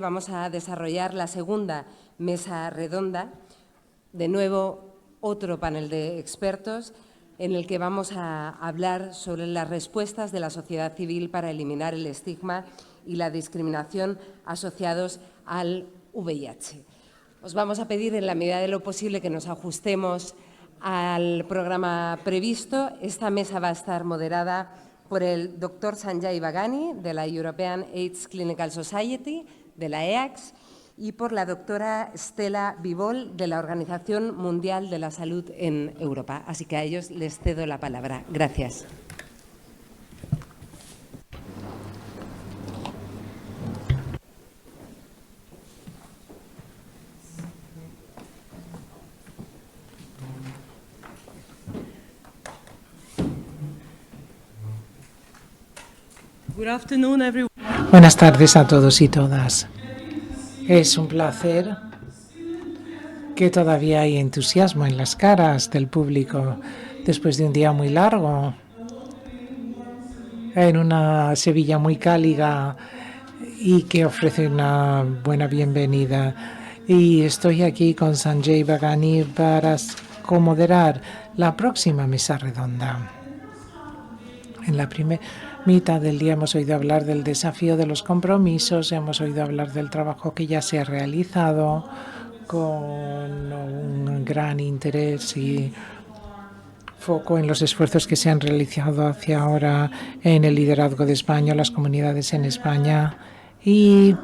Vamos a desarrollar la segunda mesa redonda, de nuevo otro panel de expertos en el que vamos a hablar sobre las respuestas de la sociedad civil para eliminar el estigma y la discriminación asociados al VIH. Os vamos a pedir, en la medida de lo posible, que nos ajustemos al programa previsto. Esta mesa va a estar moderada por el doctor Sanjay Bhagani, de la European AIDS Clinical Society, de la EACS, y por la doctora Stella Bivol, de la Organización Mundial de la Salud en Europa. Así que a ellos les cedo la palabra. Gracias. Buenas tardes a todos y todas. Es un placer que todavía hay entusiasmo en las caras del público después de un día muy largo, en una Sevilla muy cálida y que ofrece una buena bienvenida. Y estoy aquí con Sanjay Bhagani para comoderar la próxima mesa redonda. En la primera mitad del día hemos oído hablar del desafío de los compromisos, hemos oído hablar del trabajo que ya se ha realizado con un gran interés y foco en los esfuerzos que se han realizado hacia ahora en el liderazgo de España, las comunidades en España. Y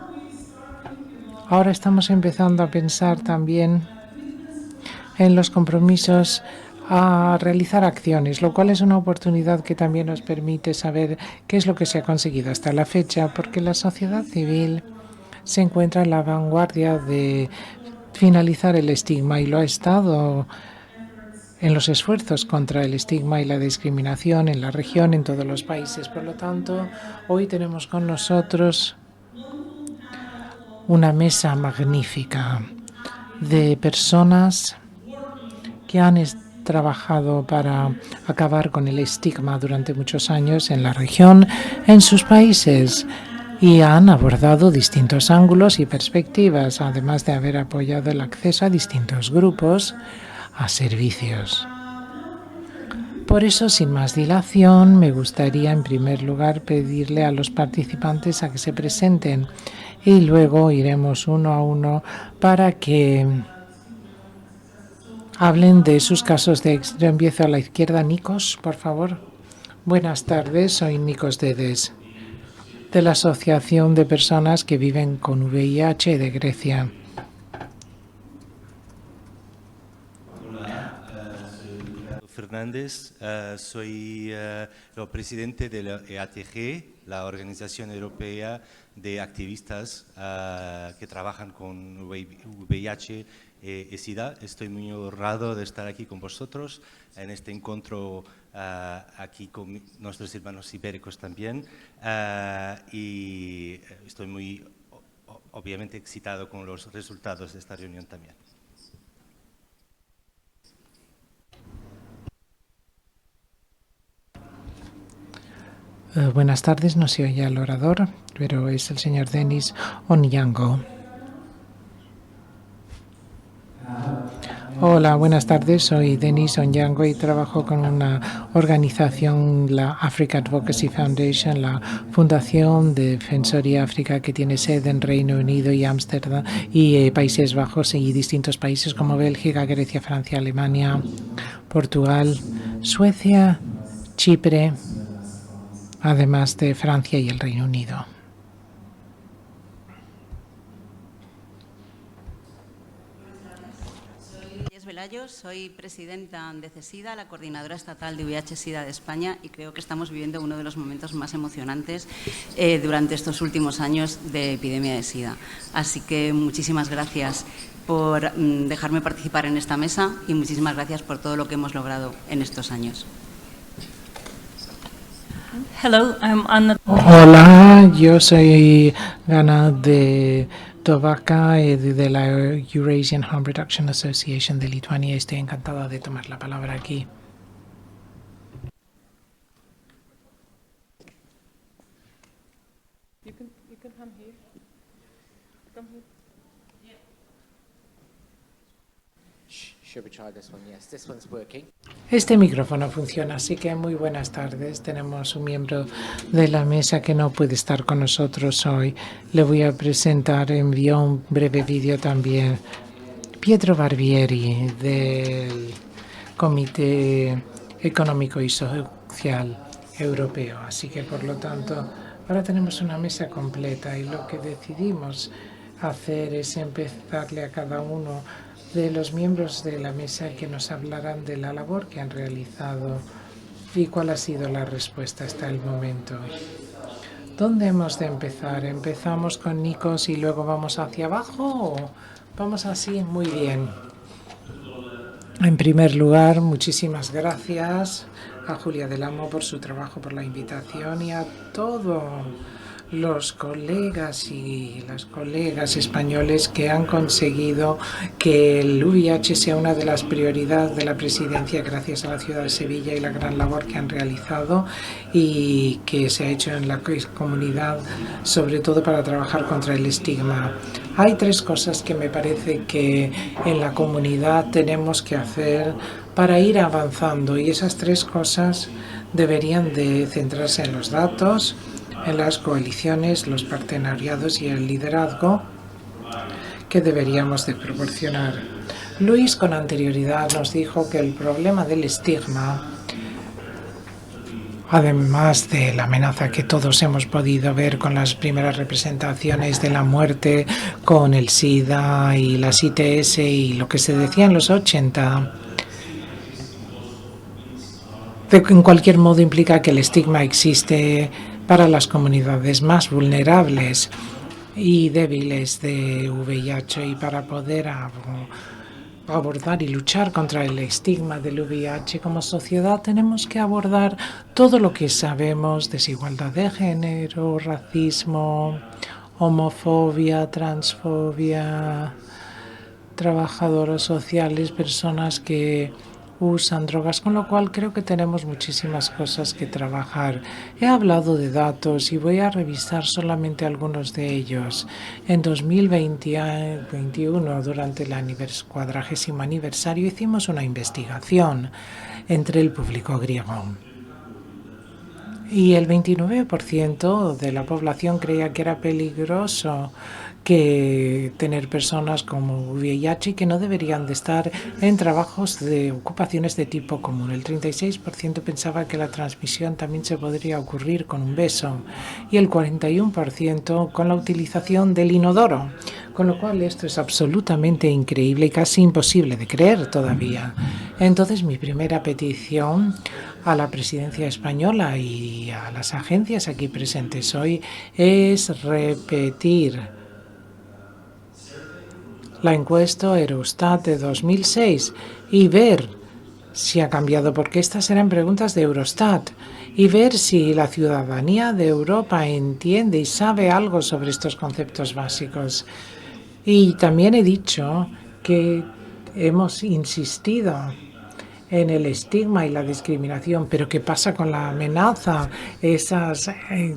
ahora estamos empezando a pensar también en los compromisos a realizar acciones, lo cual es una oportunidad que también nos permite saber qué es lo que se ha conseguido hasta la fecha, porque la sociedad civil se encuentra en la vanguardia de finalizar el estigma y lo ha estado en los esfuerzos contra el estigma y la discriminación en la región, en todos los países. Por lo tanto, hoy tenemos con nosotros una mesa magnífica de personas que han trabajado para acabar con el estigma durante muchos años en la región, en sus países, y han abordado distintos ángulos y perspectivas, además de haber apoyado el acceso a distintos grupos a servicios. Por eso, sin más dilación, me gustaría en primer lugar pedirle a los participantes a que se presenten y luego iremos uno a uno para que hablen de sus casos de éxito. Empiezo a la izquierda. Nikos, por favor. Buenas tardes, soy Nikos Dedes, de la Asociación de Personas que Viven con VIH de Grecia. Fernández, soy el presidente de la EATG, la Organización Europea de Activistas que trabajan con VIH y SIDA. Estoy muy honrado de estar aquí con vosotros en este encuentro aquí con nuestros hermanos ibéricos también y estoy muy obviamente excitado con los resultados de esta reunión también. Buenas tardes, no se oye al orador, pero es el señor Denis Onyango. Hola, buenas tardes, soy Denis Onyango y trabajo con una organización, la Africa Advocacy Foundation, la Fundación de Defensoría África, que tiene sede en Reino Unido y Ámsterdam y Países Bajos y distintos países como Bélgica, Grecia, Francia, Alemania, Portugal, Suecia, Chipre, además de Francia y el Reino Unido. Soy presidenta de CESIDA, la coordinadora estatal de VIH-Sida de España, y creo que estamos viviendo uno de los momentos más emocionantes durante estos últimos años de epidemia de SIDA. Así que muchísimas gracias por dejarme participar en esta mesa y muchísimas gracias por todo lo que hemos logrado en estos años. Hello, I'm Anna. Hola, yo soy Gana de Tovaca de la Eurasian Harm Reduction Association de Lituania. Estoy encantada de tomar la palabra aquí. Should we try this one? Yes, this one's working. Este micrófono funciona, así que muy buenas tardes. Tenemos un miembro de la mesa que no puede estar con nosotros hoy. Le voy a presentar, envió un breve vídeo también. Pietro Barbieri, del Comité Económico y Social Europeo. Así que, por lo tanto, ahora tenemos una mesa completa y lo que decidimos hacer es empezarle a cada uno de los miembros de la mesa que nos hablarán de la labor que han realizado y cuál ha sido la respuesta hasta el momento. ¿Dónde hemos de empezar? ¿Empezamos con Nikos y luego vamos hacia abajo o vamos así? Muy bien. En primer lugar, muchísimas gracias a Julia del Amo por su trabajo, por la invitación y a todos los colegas y las colegas españoles que han conseguido que el VIH sea una de las prioridades de la presidencia gracias a la ciudad de Sevilla y la gran labor que han realizado y que se ha hecho en la comunidad, sobre todo para trabajar contra el estigma. Hay tres cosas que me parece que en la comunidad tenemos que hacer para ir avanzando y esas tres cosas deberían de centrarse en los datos, en las coaliciones, los partenariados y el liderazgo que deberíamos de proporcionar. Luis con anterioridad nos dijo que el problema del estigma, además de la amenaza que todos hemos podido ver con las primeras representaciones de la muerte, con el SIDA y las ITS y lo que se decía en los 80, en cualquier modo implica que el estigma existe para las comunidades más vulnerables y débiles de VIH y para poder abordar y luchar contra el estigma del VIH como sociedad tenemos que abordar todo lo que sabemos: desigualdad de género, racismo, homofobia, transfobia, trabajadoras sociales, personas que usan drogas, con lo cual creo que tenemos muchísimas cosas que trabajar. He hablado de datos y voy a revisar solamente algunos de ellos. En 2021, durante el 40º aniversario, hicimos una investigación entre el público griego. Y el 29% de la población creía que era peligroso que tener personas como VIH y que no deberían de estar en trabajos de ocupaciones de tipo común. El 36% pensaba que la transmisión también se podría ocurrir con un beso y el 41% con la utilización del inodoro. Con lo cual esto es absolutamente increíble y casi imposible de creer todavía. Entonces mi primera petición a la presidencia española y a las agencias aquí presentes hoy es repetir la encuesta Eurostat de 2006 y ver si ha cambiado, porque estas eran preguntas de Eurostat, y ver si la ciudadanía de Europa entiende y sabe algo sobre estos conceptos básicos. Y también he dicho que hemos insistido en el estigma y la discriminación, pero ¿qué pasa con la amenaza, esa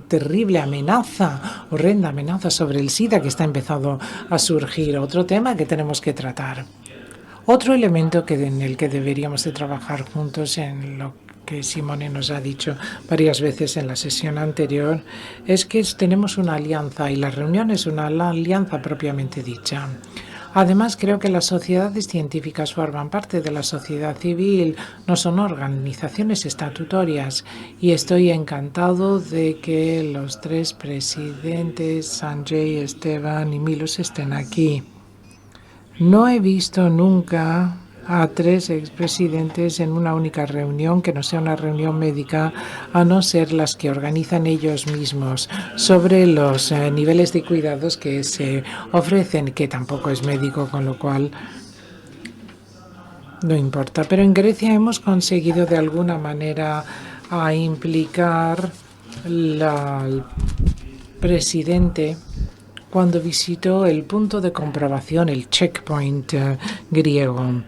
terrible amenaza, horrenda amenaza sobre el SIDA que está empezando a surgir? Otro tema que tenemos que tratar. Otro elemento en el que deberíamos de trabajar juntos, en lo que Simone nos ha dicho varias veces en la sesión anterior, es que tenemos una alianza y la reunión es una alianza propiamente dicha. Además, creo que las sociedades científicas forman parte de la sociedad civil, no son organizaciones estatutarias, y estoy encantado de que los tres presidentes, Sanjay, Esteban y Milos, estén aquí. No he visto nunca a tres expresidentes en una única reunión que no sea una reunión médica, a no ser las que organizan ellos mismos, sobre los niveles de cuidados que se ofrecen, que tampoco es médico, con lo cual no importa. Pero en Grecia hemos conseguido de alguna manera a implicar al presidente cuando visitó el punto de comprobación, el checkpoint griego,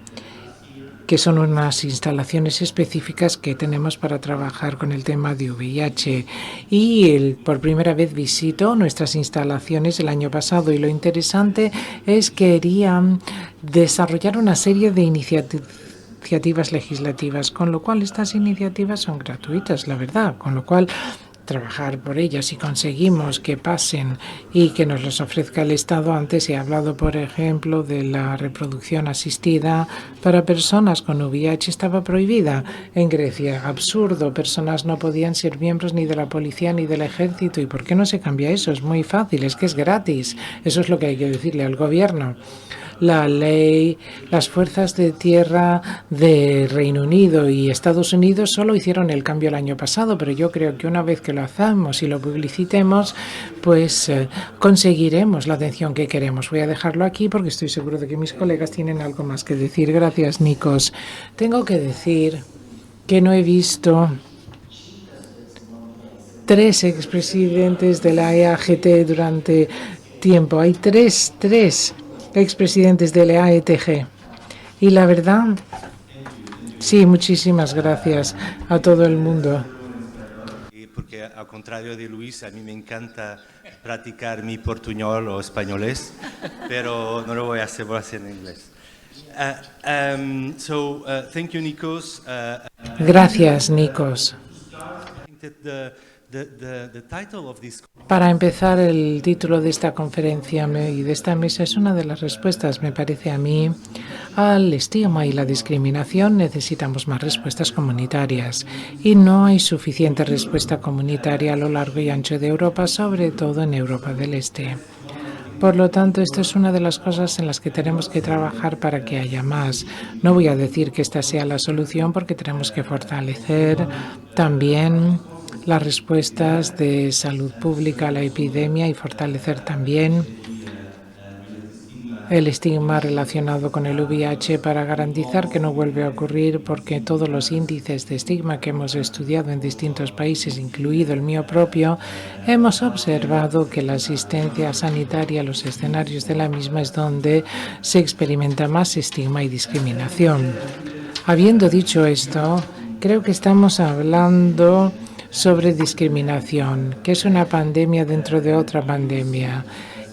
que son unas instalaciones específicas que tenemos para trabajar con el tema de VIH. Y él por primera vez visitó nuestras instalaciones el año pasado y lo interesante es que querían desarrollar una serie de iniciativas legislativas, con lo cual estas iniciativas son gratuitas, la verdad, con lo cual trabajar por ellas y conseguimos que pasen y que nos los ofrezca el Estado. Antes he hablado, por ejemplo, de la reproducción asistida para personas con VIH. Estaba prohibida en Grecia. Absurdo. Personas no podían ser miembros ni de la policía ni del ejército. ¿Y por qué no se cambia eso? Es muy fácil, es que es gratis. Eso es lo que hay que decirle al gobierno. La ley, las fuerzas de tierra de Reino Unido y Estados Unidos solo hicieron el cambio el año pasado, pero yo creo que una vez que lo hacemos y lo publicitemos, pues conseguiremos la atención que queremos. Voy a dejarlo aquí porque estoy seguro de que mis colegas tienen algo más que decir. Gracias, Nikos. Tengo que decir que no he visto 3 expresidentes de la EAGT durante tiempo. Hay tres expresidentes de la AETG. Y la verdad, sí, muchísimas gracias a todo el mundo. Porque al contrario de Luis, a mí me encanta practicar mi portuñol o españolés, pero no lo voy a hacer en inglés. Thank you, Nikos. Gracias, Nikos. Para empezar, el título de esta conferencia y de esta mesa es una de las respuestas, me parece a mí, al estigma y la discriminación. Necesitamos más respuestas comunitarias y no hay suficiente respuesta comunitaria a lo largo y ancho de Europa, sobre todo en Europa del Este. Por lo tanto, esto es una de las cosas en las que tenemos que trabajar para que haya más. No voy a decir que esta sea la solución porque tenemos que fortalecer también las respuestas de salud pública a la epidemia y fortalecer también el estigma relacionado con el VIH para garantizar que no vuelve a ocurrir, porque todos los índices de estigma que hemos estudiado en distintos países, incluido el mío propio, hemos observado que la asistencia sanitaria, los escenarios de la misma, es donde se experimenta más estigma y discriminación. Habiendo dicho esto, creo que estamos hablando sobre discriminación, que es una pandemia dentro de otra pandemia,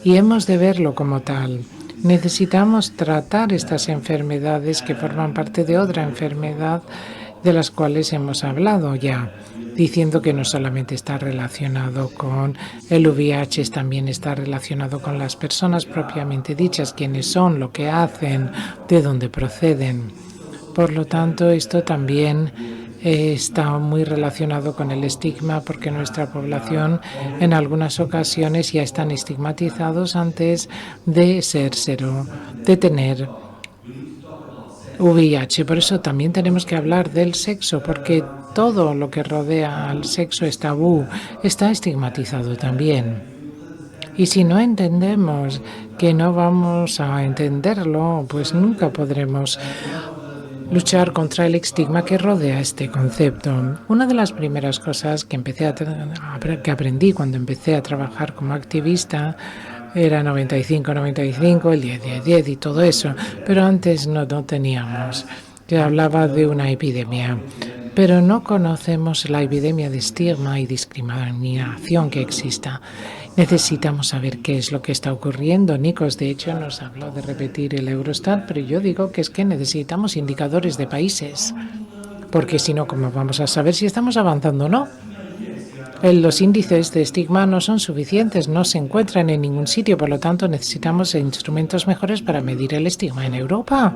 y hemos de verlo como tal. Necesitamos tratar estas enfermedades que forman parte de otra enfermedad de las cuales hemos hablado ya, diciendo que no solamente está relacionado con el VIH, también está relacionado con las personas propiamente dichas, quiénes son, lo que hacen, de dónde proceden. Por lo tanto, esto también está muy relacionado con el estigma, porque nuestra población en algunas ocasiones ya están estigmatizados antes de de tener VIH. Por eso también tenemos que hablar del sexo, porque todo lo que rodea al sexo es tabú, está estigmatizado también. Y si no entendemos que no vamos a entenderlo, pues nunca podremos luchar contra el estigma que rodea este concepto. Una de las primeras cosas que que aprendí cuando empecé a trabajar como activista era 95-95, el 10-10-10 y todo eso, pero antes no teníamos. Yo hablaba de una epidemia, pero no conocemos la epidemia de estigma y discriminación que exista. Necesitamos saber qué es lo que está ocurriendo. Nikos, de hecho, nos habló de repetir el Eurostat, pero yo digo que es que necesitamos indicadores de países, porque si no, ¿cómo vamos a saber si estamos avanzando o no? Los índices de estigma no son suficientes, no se encuentran en ningún sitio, por lo tanto necesitamos instrumentos mejores para medir el estigma en Europa.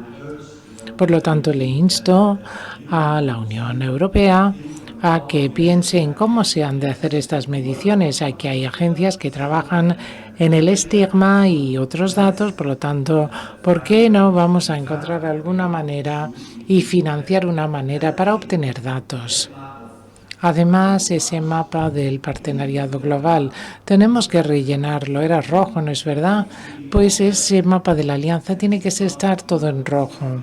Por lo tanto, le insto a la Unión Europea a que piense en cómo se han de hacer estas mediciones. Aquí hay agencias que trabajan en el estigma y otros datos, por lo tanto, ¿por qué no vamos a encontrar alguna manera y financiar una manera para obtener datos? Además, ese mapa del partenariado global, tenemos que rellenarlo. Era rojo, ¿no es verdad? Pues ese mapa de la alianza tiene que estar todo en rojo.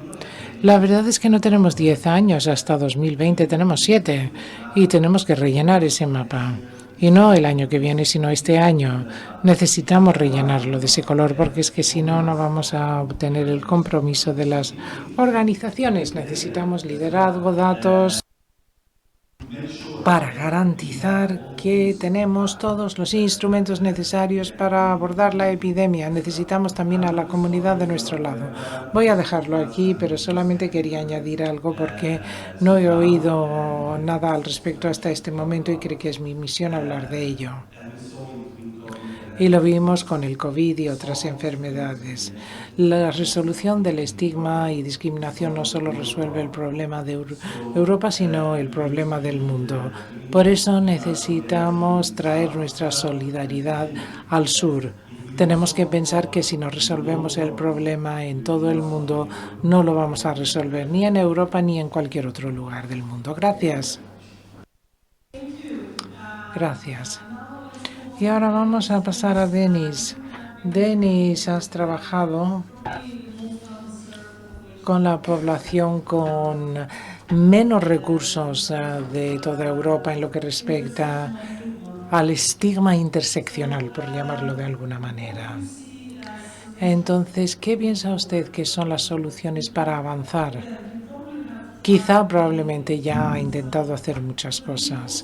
La verdad es que no tenemos 10 años hasta 2020, tenemos 7 y tenemos que rellenar ese mapa. Y no el año que viene, sino este año. Necesitamos rellenarlo de ese color porque es que si no, no vamos a obtener el compromiso de las organizaciones. Necesitamos liderazgo, datos, para garantizar que tenemos todos los instrumentos necesarios para abordar la epidemia. Necesitamos también a la comunidad de nuestro lado. Voy a dejarlo aquí, pero solamente quería añadir algo porque no he oído nada al respecto hasta este momento y creo que es mi misión hablar de ello. Y lo vimos con el COVID y otras enfermedades. La resolución del estigma y discriminación no solo resuelve el problema de Europa, sino el problema del mundo. Por eso necesitamos traer nuestra solidaridad al sur. Tenemos que pensar que si no resolvemos el problema en todo el mundo, no lo vamos a resolver ni en Europa ni en cualquier otro lugar del mundo. Gracias. Gracias. Y ahora vamos a pasar a Denis. Denis, has trabajado con la población con menos recursos de toda Europa en lo que respecta al estigma interseccional, por llamarlo de alguna manera. Entonces, ¿qué piensa usted que son las soluciones para avanzar? Quizá probablemente ya ha intentado hacer muchas cosas,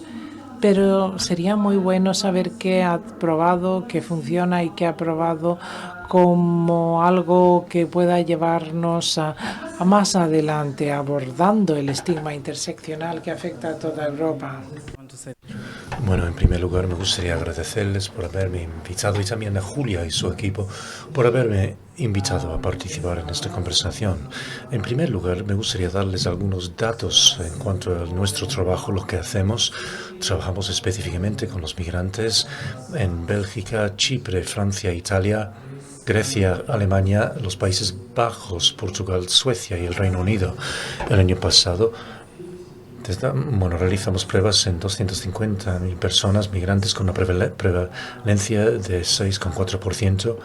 pero sería muy bueno saber qué ha probado, qué funciona y qué ha probado como algo que pueda llevarnos a más adelante abordando el estigma interseccional que afecta a toda Europa. Bueno, en primer lugar me gustaría agradecerles por haberme invitado y también a Julia y su equipo por haberme invitado a participar en esta conversación. En primer lugar, me gustaría darles algunos datos en cuanto a nuestro trabajo, lo que hacemos. Trabajamos específicamente con los migrantes en Bélgica, Chipre, Francia, Italia, Grecia, Alemania, los Países Bajos, Portugal, Suecia y el Reino Unido. El año pasado realizamos pruebas en 250.000 personas migrantes con una prevalencia de 6,4%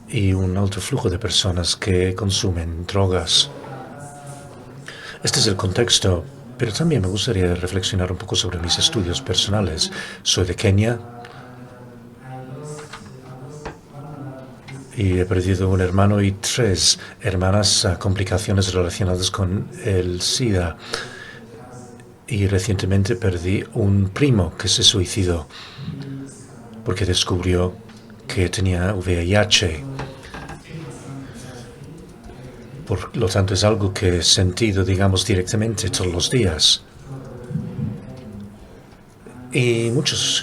y un alto flujo de personas que consumen drogas. Este es el contexto, pero también me gustaría reflexionar un poco sobre mis estudios personales. Soy de Kenia y he perdido un hermano y 3 hermanas a complicaciones relacionadas con el SIDA. Y recientemente perdí un primo que se suicidó porque descubrió que tenía VIH. Por lo tanto, es algo que he sentido, digamos, directamente todos los días. Y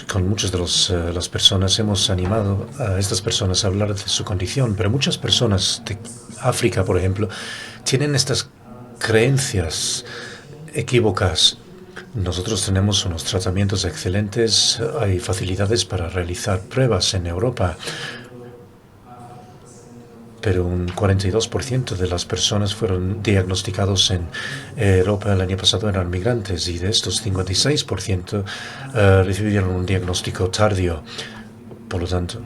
con muchas de las personas hemos animado a estas personas a hablar de su condición, pero muchas personas de África, por ejemplo, tienen estas creencias equívocas. Nosotros tenemos unos tratamientos excelentes, hay facilidades para realizar pruebas en Europa, pero un 42% de las personas fueron diagnosticados en Europa el año pasado eran migrantes y de estos 56% recibieron un diagnóstico tardío. Por lo tanto,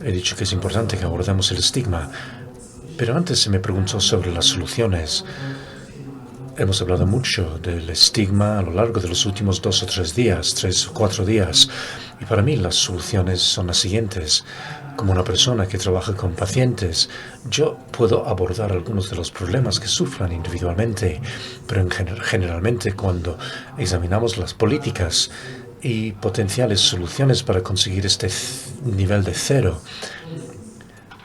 he dicho que es importante que abordemos el estigma, pero antes se me preguntó sobre las soluciones. Hemos hablado mucho del estigma a lo largo de los últimos 2 o 3 o 4 días. Y para mí las soluciones son las siguientes. Como una persona que trabaja con pacientes, yo puedo abordar algunos de los problemas que sufran individualmente, pero generalmente cuando examinamos las políticas y potenciales soluciones para conseguir este nivel de 0,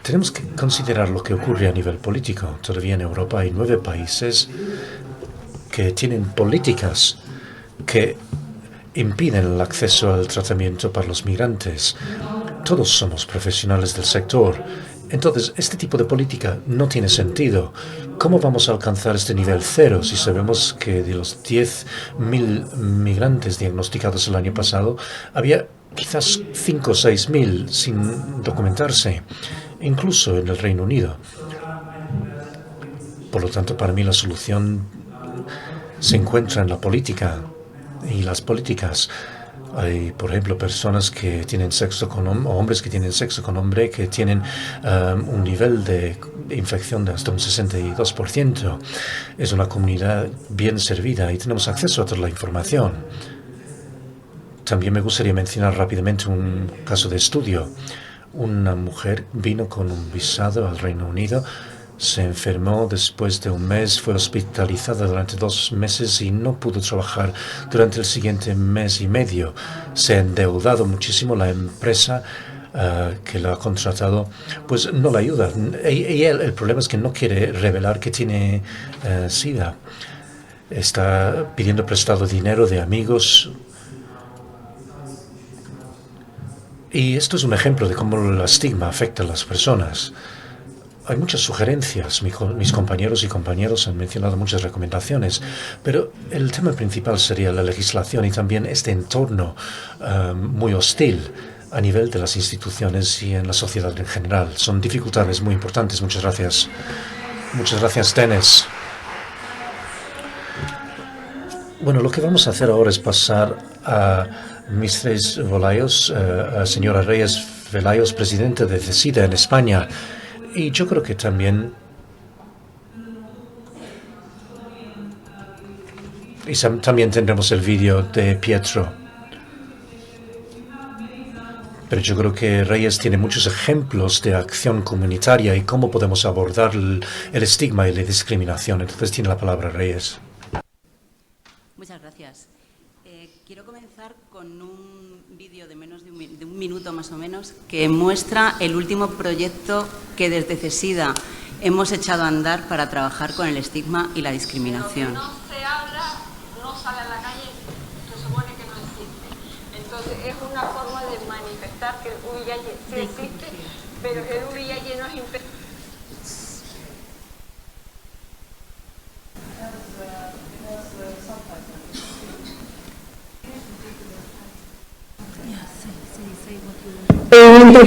tenemos que considerar lo que ocurre a nivel político. Todavía en Europa hay 9 países que tienen políticas que impiden el acceso al tratamiento para los migrantes. Todos somos profesionales del sector. Entonces, este tipo de política no tiene sentido. ¿Cómo vamos a alcanzar este nivel 0 si sabemos que de los 10.000 migrantes diagnosticados el año pasado, había quizás 5 o 6.000 sin documentarse, incluso en el Reino Unido? Por lo tanto, para mí la solución se encuentra en la política y las políticas. Hay, por ejemplo, personas que tienen sexo con o hombres que tienen sexo con hombre que tienen un nivel de infección de hasta un 62%. Es una comunidad bien servida y tenemos acceso a toda la información. también me gustaría mencionar rápidamente un caso de estudio. Una mujer vino con un visado al Reino Unido, se enfermó después de un mes, fue hospitalizada durante 2 meses y no pudo trabajar durante el siguiente mes y medio. Se ha endeudado muchísimo. La empresa que la ha contratado pues no la ayuda. Y el problema es que no quiere revelar que tiene SIDA. Está pidiendo prestado dinero de amigos. Y esto es un ejemplo de cómo el estigma afecta a las personas. Hay muchas sugerencias, mis compañeros y compañeros han mencionado muchas recomendaciones, pero el tema principal sería la legislación y también este entorno muy hostil a nivel de las instituciones y en la sociedad en general. Son dificultades muy importantes. Muchas gracias. Muchas gracias, Dennis. Bueno, lo que vamos a hacer ahora es pasar a Mrs. Velayos, señora Reyes Velayos, presidenta de CESIDA en España. Y yo creo que también tendremos el vídeo de Pietro. Pero yo creo que Reyes tiene muchos ejemplos de acción comunitaria y cómo podemos abordar el estigma y la discriminación. Entonces tiene la palabra Reyes. Muchas gracias. Quiero comenzar con un vídeo de menos de un minuto más o menos que muestra el último proyecto que desde CESIDA hemos echado a andar para trabajar con el estigma y la discriminación. De lo que no se habla, no sale a la calle, se supone que no existe. Entonces es una forma de manifestar que el VIH sí existe, pero el VIH no es impedimento.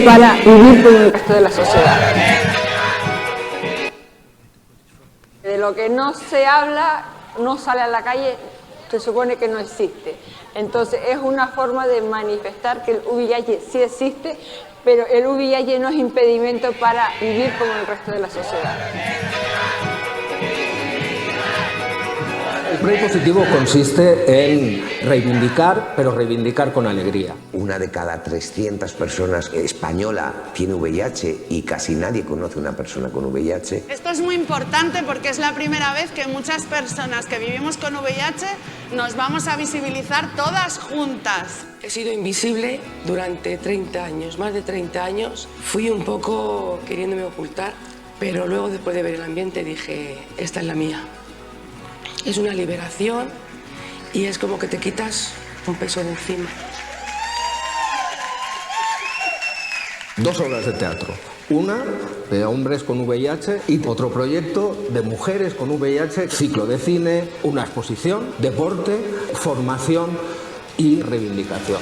Para vivir con el resto de la sociedad. De lo que no se habla, no sale a la calle, se supone que no existe. Entonces es una forma de manifestar que el VIH sí existe, pero el VIH no es impedimento para vivir con el resto de la sociedad. El Pride positivo consiste en reivindicar, pero reivindicar con alegría. Una de cada 300 personas española tiene VIH y casi nadie conoce a una persona con VIH. Esto es muy importante porque es la primera vez que muchas personas que vivimos con VIH nos vamos a visibilizar todas juntas. He sido invisible durante 30 años, más de 30 años. Fui un poco queriéndome ocultar, pero luego después de ver el ambiente dije, esta es la mía. Es una liberación y es como que te quitas un peso de encima. 2 obras de teatro. Una de hombres con VIH y otro proyecto de mujeres con VIH, ciclo de cine, una exposición, deporte, formación y reivindicación.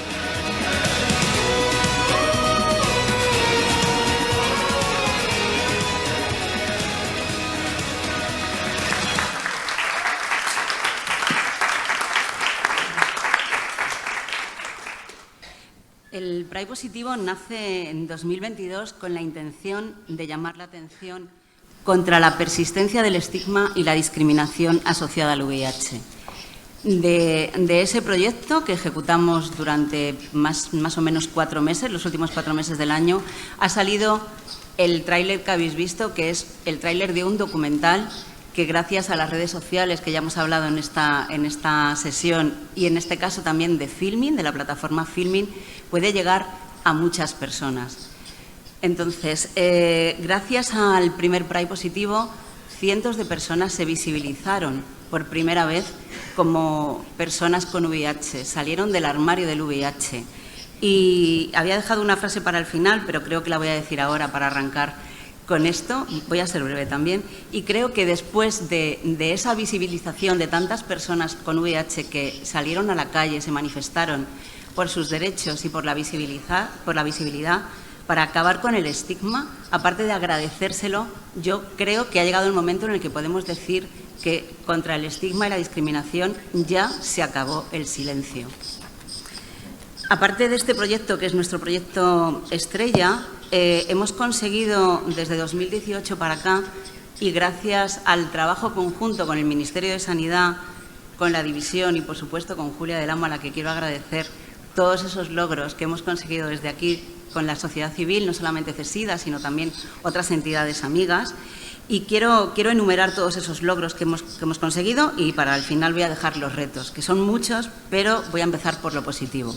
El Pride positivo nace en 2022 con la intención de llamar la atención contra la persistencia del estigma y la discriminación asociada al VIH. De ese proyecto que ejecutamos durante más o menos 4 meses, los últimos 4 meses del año, ha salido el tráiler que habéis visto, que es el tráiler de un documental que gracias a las redes sociales que ya hemos hablado en esta sesión y en este caso también de Filmin, de la plataforma Filmin, puede llegar a muchas personas. Entonces, gracias al primer Pride positivo, cientos de personas se visibilizaron por primera vez como personas con VIH, salieron del armario del VIH. Y había dejado una frase para el final, pero creo que la voy a decir ahora para arrancar con esto. Voy a ser breve también. Y creo que después de esa visibilización de tantas personas con VIH que salieron a la calle, se manifestaron por sus derechos y por la visibilidad, para acabar con el estigma, aparte de agradecérselo, yo creo que ha llegado el momento en el que podemos decir que contra el estigma y la discriminación ya se acabó el silencio. Aparte de este proyecto, que es nuestro proyecto estrella, hemos conseguido desde 2018 para acá, y gracias al trabajo conjunto con el Ministerio de Sanidad, con la División y, por supuesto, con Julia del Amo, a la que quiero agradecer todos esos logros que hemos conseguido desde aquí con la sociedad civil, no solamente CESIDA, sino también otras entidades amigas. Y quiero enumerar todos esos logros que hemos conseguido y para el final voy a dejar los retos, que son muchos, pero voy a empezar por lo positivo.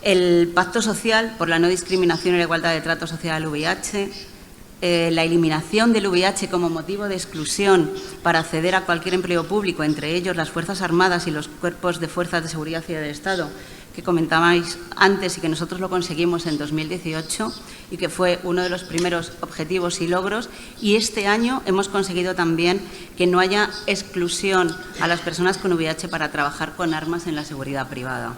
El Pacto Social por la no discriminación y la igualdad de trato social al VIH, la eliminación del VIH como motivo de exclusión para acceder a cualquier empleo público, entre ellos las Fuerzas Armadas y los cuerpos de fuerzas de seguridad y del Estado, que comentabais antes y que nosotros lo conseguimos en 2018 y que fue uno de los primeros objetivos y logros. Y este año hemos conseguido también que no haya exclusión a las personas con VIH para trabajar con armas en la seguridad privada.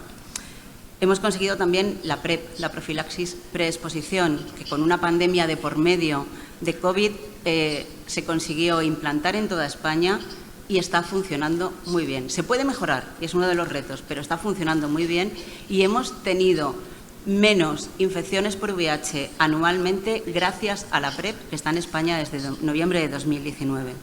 Hemos conseguido también la PrEP, la profilaxis preexposición, que con una pandemia de por medio de COVID se consiguió implantar en toda España y está funcionando muy bien. Se puede mejorar, y es uno de los retos, pero está funcionando muy bien y hemos tenido menos infecciones por VIH anualmente gracias a la PrEP, que está en España desde noviembre de 2019.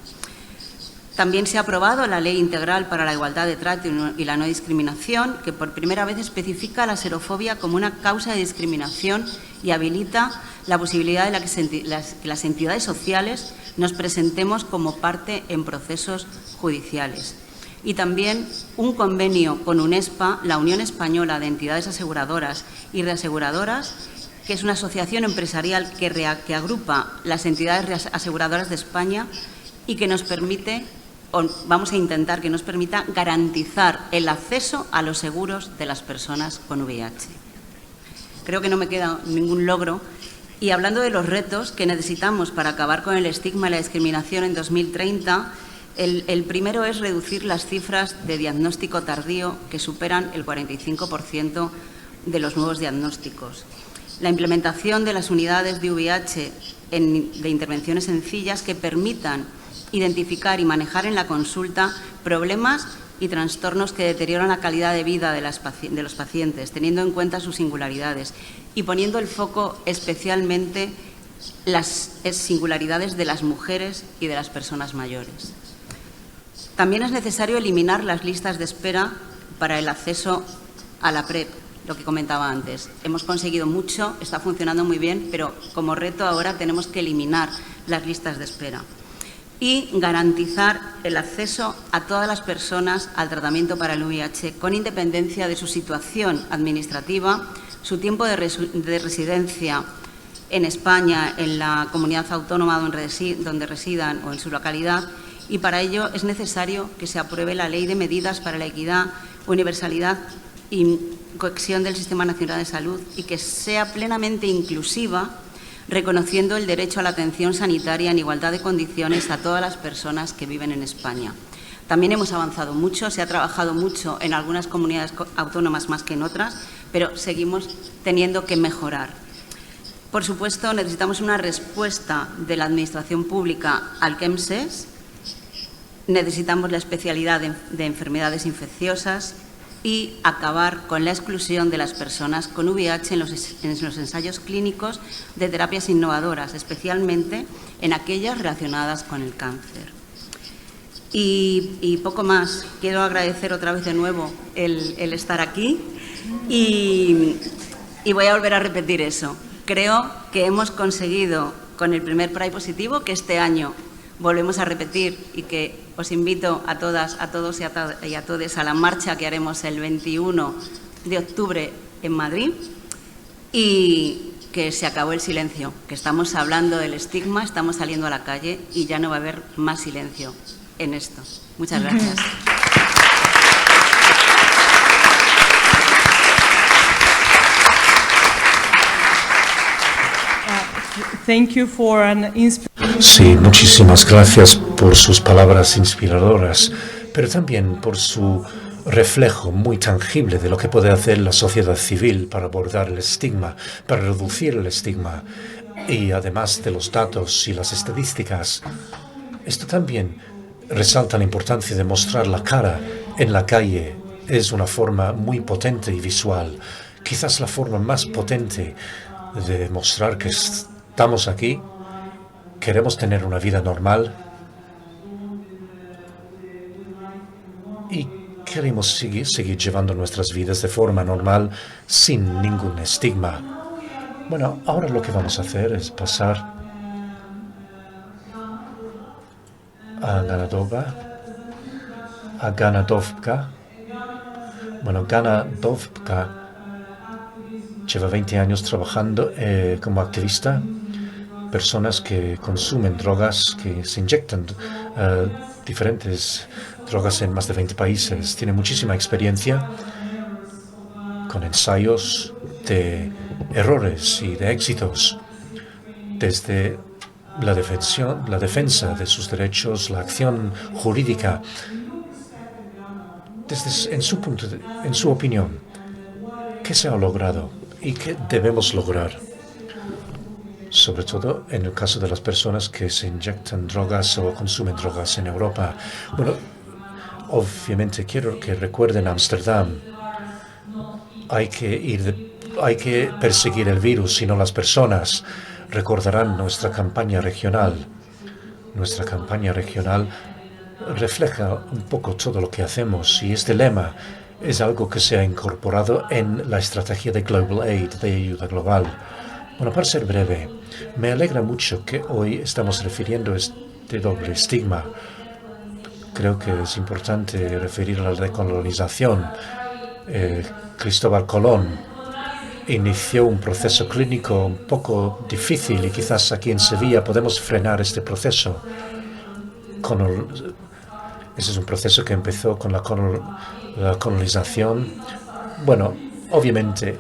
También se ha aprobado la Ley Integral para la Igualdad de Trato y la No Discriminación, que por primera vez especifica la xerofobia como una causa de discriminación y habilita la posibilidad de que las entidades sociales nos presentemos como parte en procesos judiciales. Y también un convenio con UNESPA, la Unión Española de Entidades Aseguradoras y Reaseguradoras, que es una asociación empresarial que agrupa las entidades aseguradoras de España y que nos permite, o vamos a intentar que nos permita, garantizar el acceso a los seguros de las personas con VIH. Creo que no me queda ningún logro. Y hablando de los retos que necesitamos para acabar con el estigma y la discriminación en 2030, el primero es reducir las cifras de diagnóstico tardío, que superan el 45% de los nuevos diagnósticos. La implementación de las unidades de VIH de intervenciones sencillas que permitan identificar y manejar en la consulta problemas y trastornos que deterioran la calidad de vida de los pacientes, teniendo en cuenta sus singularidades y poniendo el foco especialmente las singularidades de las mujeres y de las personas mayores. También es necesario eliminar las listas de espera para el acceso a la PrEP, lo que comentaba antes. Hemos conseguido mucho, está funcionando muy bien, pero como reto ahora tenemos que eliminar las listas de espera y garantizar el acceso a todas las personas al tratamiento para el VIH con independencia de su situación administrativa, su tiempo de residencia en España, en la comunidad autónoma donde residan o en su localidad, y para ello es necesario que se apruebe la Ley de Medidas para la Equidad, Universalidad y Cohesión del Sistema Nacional de Salud y que sea plenamente inclusiva, reconociendo el derecho a la atención sanitaria en igualdad de condiciones a todas las personas que viven en España. También hemos avanzado mucho, se ha trabajado mucho en algunas comunidades autónomas más que en otras, pero seguimos teniendo que mejorar. Por supuesto, necesitamos una respuesta de la Administración Pública al QEMSES, necesitamos la especialidad de enfermedades infecciosas y acabar con la exclusión de las personas con VIH en los ensayos clínicos de terapias innovadoras, especialmente en aquellas relacionadas con el cáncer. Y poco más. Quiero agradecer otra vez de nuevo el estar aquí y voy a volver a repetir eso. Creo que hemos conseguido con el primer Pride positivo, que este año volvemos a repetir y que os invito a todas, a todos y a todes a la marcha que haremos el 21 de octubre en Madrid y que se acabó el silencio, que estamos hablando del estigma, estamos saliendo a la calle y ya no va a haber más silencio en esto. Muchas gracias. Sí, muchísimas gracias por sus palabras inspiradoras, pero también por su reflejo muy tangible de lo que puede hacer la sociedad civil para abordar el estigma, para reducir el estigma. Y además de los datos y las estadísticas, esto también resalta la importancia de mostrar la cara en la calle. Es una forma muy potente y visual, quizás la forma más potente de mostrar que estamos aquí, queremos tener una vida normal y queremos seguir llevando nuestras vidas de forma normal sin ningún estigma. Bueno, ahora lo que vamos a hacer es pasar a Ganadovka. Bueno, Ganadovka lleva 20 años trabajando como activista. Personas que consumen drogas, que se inyectan diferentes drogas en más de 20 países. Tiene muchísima experiencia con ensayos de errores y de éxitos, desde la defensa de sus derechos, la acción jurídica. En su opinión, ¿qué se ha logrado y qué debemos lograr? Sobre todo en el caso de las personas que se inyectan drogas o consumen drogas en Europa. Bueno, obviamente quiero que recuerden Ámsterdam. Hay que perseguir el virus y no las personas. Recordarán nuestra campaña regional. Nuestra campaña regional refleja un poco todo lo que hacemos y este lema es algo que se ha incorporado en la estrategia de Global Aid, de ayuda global. Bueno, para ser breve, me alegra mucho que hoy estamos refiriendo este doble estigma. Creo que es importante referir a la decolonización. Cristóbal Colón inició un proceso clínico un poco difícil y quizás aquí en Sevilla podemos frenar este proceso. Ese es un proceso que empezó con la colonización. Bueno, obviamente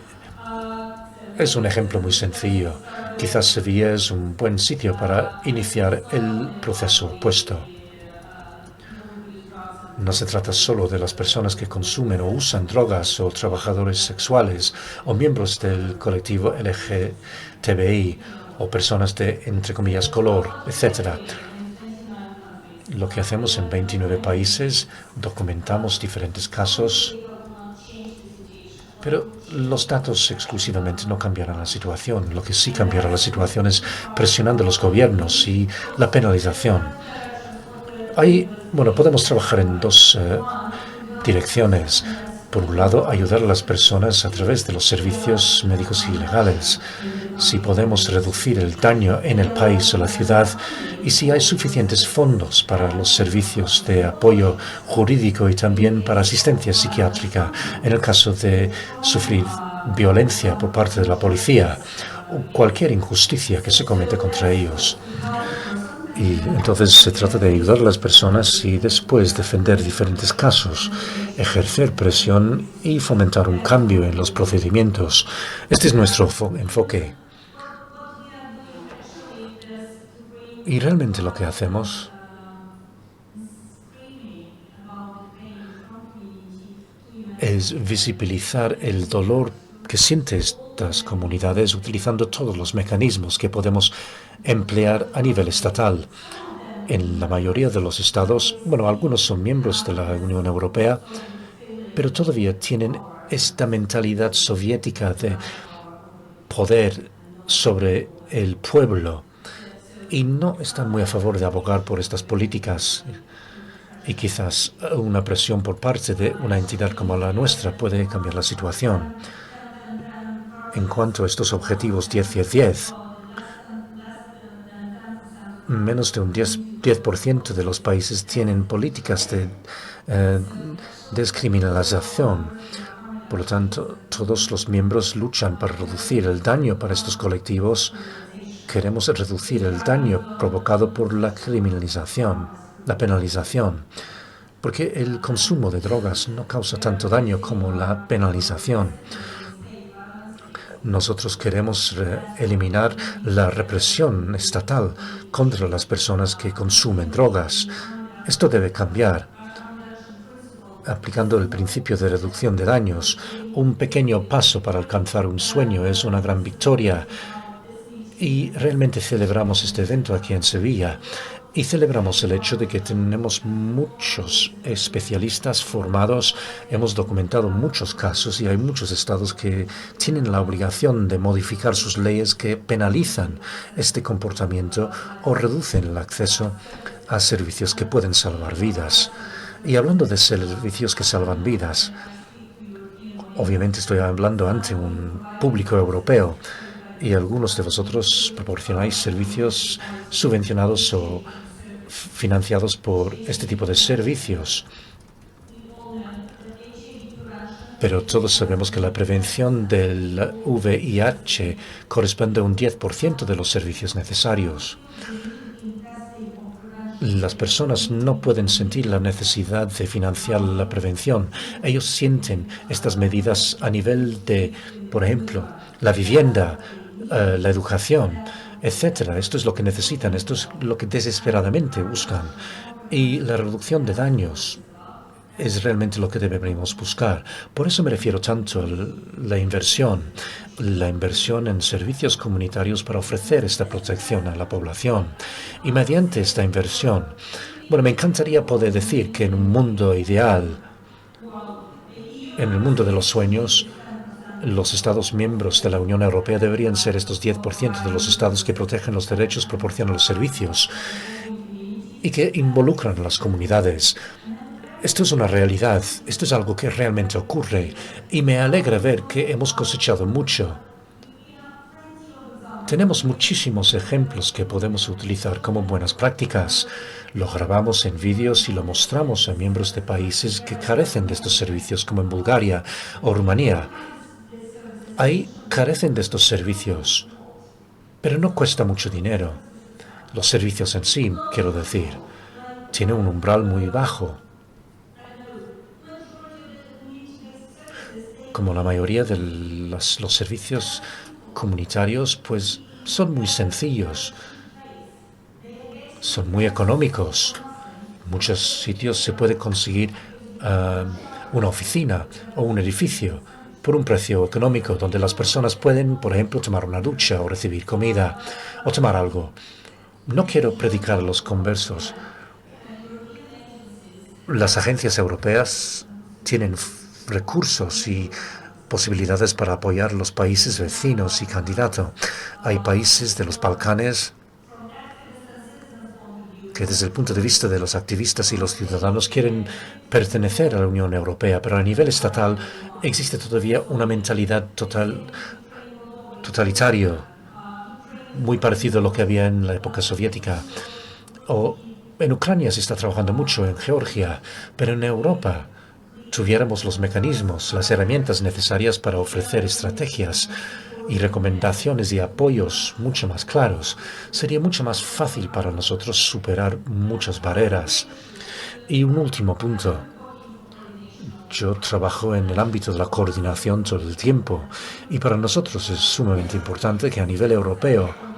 es un ejemplo muy sencillo. Quizás Sevilla es un buen sitio para iniciar el proceso opuesto. No se trata solo de las personas que consumen o usan drogas o trabajadores sexuales o miembros del colectivo LGTBI o personas de, entre comillas, color, etc. Lo que hacemos en 29 países, documentamos diferentes casos, pero los datos exclusivamente no cambiarán la situación. Lo que sí cambiará la situación es presionando a los gobiernos y la penalización. Podemos trabajar en dos direcciones. Por un lado, ayudar a las personas a través de los servicios médicos y legales. Si podemos reducir el daño en el país o la ciudad y si hay suficientes fondos para los servicios de apoyo jurídico y también para asistencia psiquiátrica en el caso de sufrir violencia por parte de la policía o cualquier injusticia que se comete contra ellos. Y entonces se trata de ayudar a las personas y después defender diferentes casos, ejercer presión y fomentar un cambio en los procedimientos. Este es nuestro enfoque. Y realmente lo que hacemos es visibilizar el dolor que sienten estas comunidades utilizando todos los mecanismos que podemos emplear a nivel estatal. En la mayoría de los estados, algunos son miembros de la Unión Europea, pero todavía tienen esta mentalidad soviética de poder sobre el pueblo y no están muy a favor de abogar por estas políticas. Y quizás una presión por parte de una entidad como la nuestra puede cambiar la situación. En cuanto a estos objetivos 10-10-10, menos de un 10% de los países tienen políticas de descriminalización. Por lo tanto, todos los miembros luchan para reducir el daño para estos colectivos. Queremos reducir el daño provocado por la criminalización, la penalización, porque el consumo de drogas no causa tanto daño como la penalización. Nosotros queremos eliminar la represión estatal contra las personas que consumen drogas. Esto debe cambiar. Aplicando el principio de reducción de daños, un pequeño paso para alcanzar un sueño es una gran victoria. Y realmente celebramos este evento aquí en Sevilla. Y celebramos el hecho de que tenemos muchos especialistas formados, hemos documentado muchos casos y hay muchos estados que tienen la obligación de modificar sus leyes que penalizan este comportamiento o reducen el acceso a servicios que pueden salvar vidas. Y hablando de servicios que salvan vidas, obviamente estoy hablando ante un público europeo y algunos de vosotros proporcionáis servicios subvencionados o financiados por este tipo de servicios. Pero todos sabemos que la prevención del VIH corresponde a un 10% de los servicios necesarios. Las personas no pueden sentir la necesidad de financiar la prevención. Ellos sienten estas medidas a nivel de, por ejemplo, la vivienda, la educación, etcétera. Esto es lo que necesitan, esto es lo que desesperadamente buscan. Y la reducción de daños es realmente lo que deberíamos buscar. Por eso me refiero tanto a la inversión en servicios comunitarios para ofrecer esta protección a la población. Y mediante esta inversión, bueno, me encantaría poder decir que en un mundo ideal, en el mundo de los sueños, los Estados miembros de la Unión Europea deberían ser estos 10% de los Estados que protegen los derechos, proporcionan los servicios y que involucran a las comunidades. Esto es una realidad, esto es algo que realmente ocurre y me alegra ver que hemos cosechado mucho. Tenemos muchísimos ejemplos que podemos utilizar como buenas prácticas. Lo grabamos en vídeos y lo mostramos a miembros de países que carecen de estos servicios, como en Bulgaria o Rumanía. Ahí carecen de estos servicios, pero no cuesta mucho dinero. Los servicios en sí, quiero decir, tienen un umbral muy bajo. Como la mayoría de los servicios comunitarios, pues son muy sencillos, son muy económicos. En muchos sitios se puede conseguir una oficina o un edificio por un precio económico, donde las personas pueden, por ejemplo, tomar una ducha o recibir comida o tomar algo. No quiero predicar a los conversos. Las agencias europeas tienen recursos y posibilidades para apoyar los países vecinos y candidatos. Hay países de los Balcanes que desde el punto de vista de los activistas y los ciudadanos quieren pertenecer a la Unión Europea, pero a nivel estatal existe todavía una mentalidad totalitaria, muy parecido a lo que había en la época soviética. O en Ucrania se está trabajando mucho, en Georgia, pero en Europa tuviéramos los mecanismos, las herramientas necesarias para ofrecer estrategias y recomendaciones y apoyos mucho más claros, sería mucho más fácil para nosotros superar muchas barreras. Y un último punto. Yo trabajo en el ámbito de la coordinación todo el tiempo y para nosotros es sumamente importante que a nivel europeo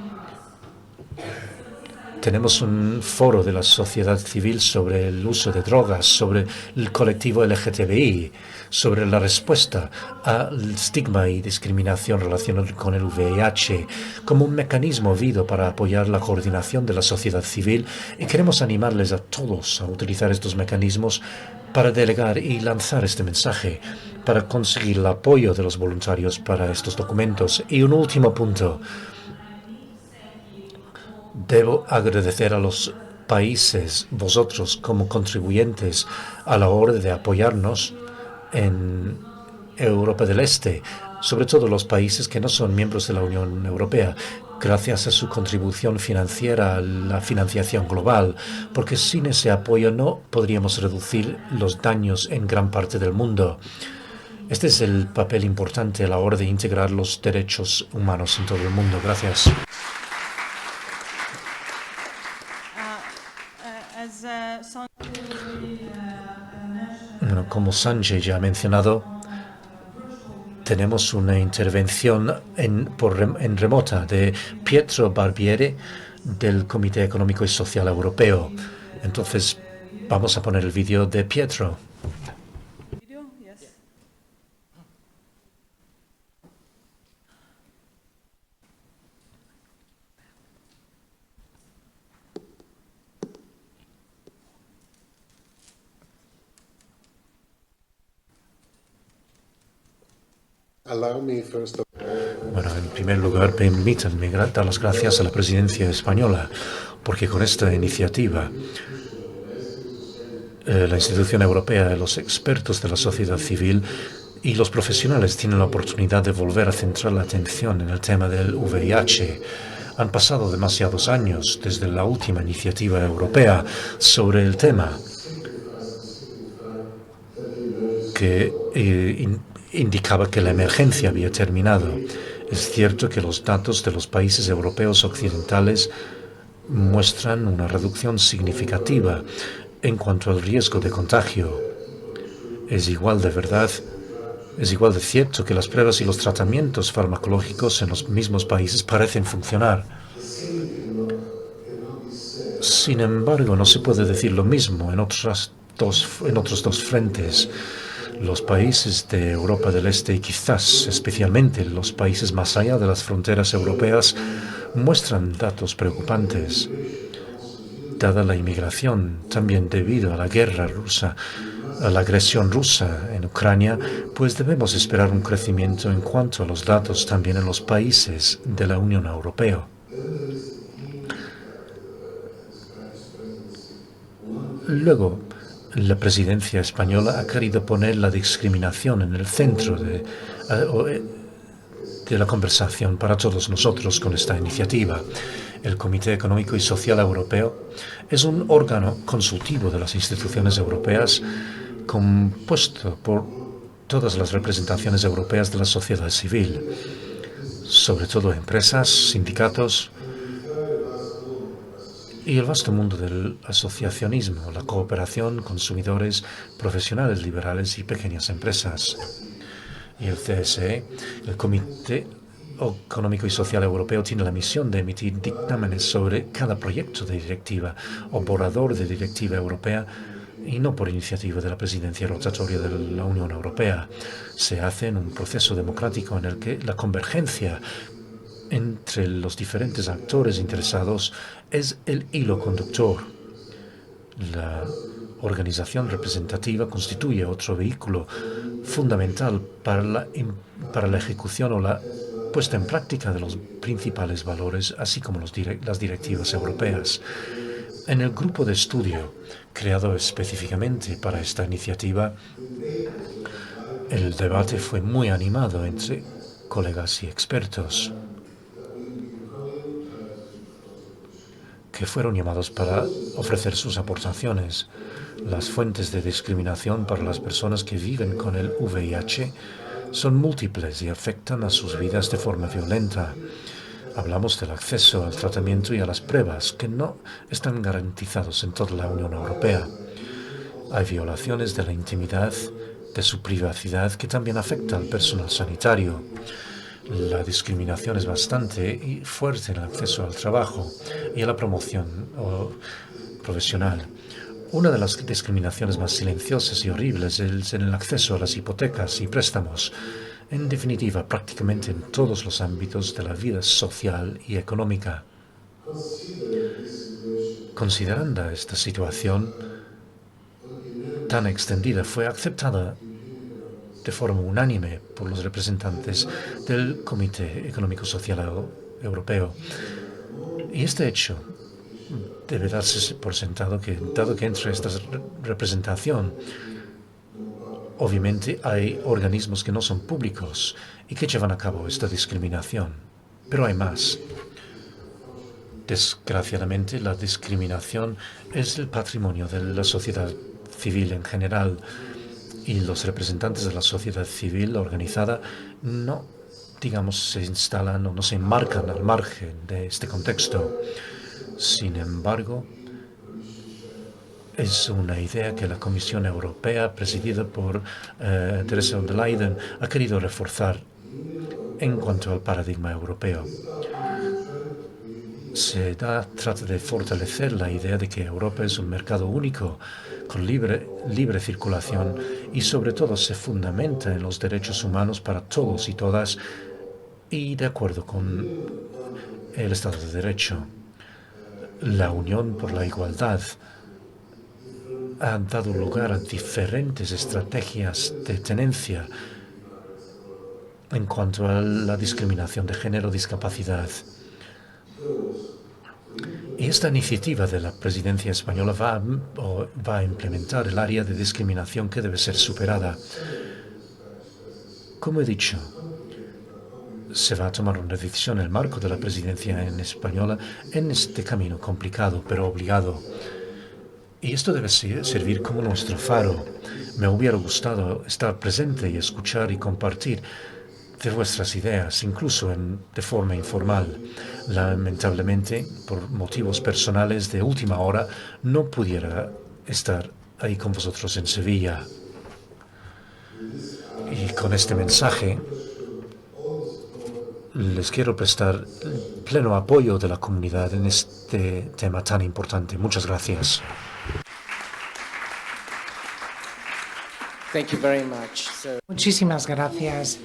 tenemos un foro de la sociedad civil sobre el uso de drogas, sobre el colectivo LGTBI, sobre la respuesta al estigma y discriminación relacionada con el VIH, como un mecanismo vivo para apoyar la coordinación de la sociedad civil, y queremos animarles a todos a utilizar estos mecanismos para delegar y lanzar este mensaje, para conseguir el apoyo de los voluntarios para estos documentos. Y un último punto. Debo agradecer a los países, vosotros como contribuyentes, a la hora de apoyarnos en Europa del Este, sobre todo los países que no son miembros de la Unión Europea, gracias a su contribución financiera a la financiación global, porque sin ese apoyo no podríamos reducir los daños en gran parte del mundo. Este es el papel importante a la hora de integrar los derechos humanos en todo el mundo. Gracias. Bueno, como Sanjay ya ha mencionado, tenemos una intervención en remota de Pietro Barbieri del Comité Económico y Social Europeo. Entonces, vamos a poner el vídeo de Pietro. Bueno, en primer lugar, permítanme dar las gracias a la presidencia española, porque con esta iniciativa la institución europea, los expertos de la sociedad civil y los profesionales tienen la oportunidad de volver a centrar la atención en el tema del VIH. Han pasado demasiados años desde la última iniciativa europea sobre el tema, que indicaba que la emergencia había terminado. Es cierto que los datos de los países europeos occidentales muestran una reducción significativa en cuanto al riesgo de contagio. Es igual de cierto que las pruebas y los tratamientos farmacológicos en los mismos países parecen funcionar. Sin embargo, no se puede decir lo mismo en otros dos frentes. Los países de Europa del Este y quizás especialmente los países más allá de las fronteras europeas muestran datos preocupantes. Dada la inmigración, también debido a la guerra rusa, a la agresión rusa en Ucrania, pues debemos esperar un crecimiento en cuanto a los datos también en los países de la Unión Europea. Luego, la presidencia española ha querido poner la discriminación en el centro de la conversación para todos nosotros con esta iniciativa. El Comité Económico y Social Europeo es un órgano consultivo de las instituciones europeas compuesto por todas las representaciones europeas de la sociedad civil, sobre todo empresas, sindicatos y el vasto mundo del asociacionismo, la cooperación, consumidores, profesionales liberales y pequeñas empresas. Y el CSE, el Comité Económico y Social Europeo, tiene la misión de emitir dictámenes sobre cada proyecto de directiva o borrador de directiva europea y no por iniciativa de la presidencia rotatoria de la Unión Europea. Se hace en un proceso democrático en el que la convergencia entre los diferentes actores interesados es el hilo conductor. La organización representativa constituye otro vehículo fundamental para la ejecución o la puesta en práctica de los principales valores, así como las directivas europeas. En el grupo de estudio creado específicamente para esta iniciativa, el debate fue muy animado entre colegas y expertos que fueron llamados para ofrecer sus aportaciones. Las fuentes de discriminación para las personas que viven con el VIH son múltiples y afectan a sus vidas de forma violenta. Hablamos del acceso al tratamiento y a las pruebas que no están garantizados en toda la Unión Europea. Hay violaciones de la intimidad, de su privacidad, que también afecta al personal sanitario. La discriminación es bastante fuerte en el acceso al trabajo y a la promoción profesional. Una de las discriminaciones más silenciosas y horribles es en el acceso a las hipotecas y préstamos. En definitiva, prácticamente en todos los ámbitos de la vida social y económica. Considerando esta situación tan extendida, fue aceptada de forma unánime por los representantes del Comité Económico Social Europeo. Y este hecho debe darse por sentado que, dado que entre esta representación, obviamente hay organismos que no son públicos y que llevan a cabo esta discriminación. Pero hay más. Desgraciadamente, la discriminación es el patrimonio de la sociedad civil en general y los representantes de la sociedad civil organizada no, se instalan o no se enmarcan al margen de este contexto. Sin embargo, es una idea que la Comisión Europea, presidida por Ursula von der Leyen, ha querido reforzar en cuanto al paradigma europeo. Se trata de fortalecer la idea de que Europa es un mercado único, con libre circulación y sobre todo se fundamenta en los derechos humanos para todos y todas y de acuerdo con el Estado de Derecho. La Unión por la Igualdad ha dado lugar a diferentes estrategias de tenencia en cuanto a la discriminación de género, discapacidad. Y esta iniciativa de la presidencia española va a implementar el área de discriminación que debe ser superada. Como he dicho, se va a tomar una decisión en el marco de la presidencia española en este camino complicado pero obligado. Y esto debe servir como nuestro faro. Me hubiera gustado estar presente y escuchar y compartir de vuestras ideas, incluso de forma informal. Lamentablemente, por motivos personales de última hora, no pudiera estar ahí con vosotros en Sevilla. Y con este mensaje les quiero prestar pleno apoyo de la comunidad en este tema tan importante. Muchas gracias. Thank you very much. Muchísimas gracias.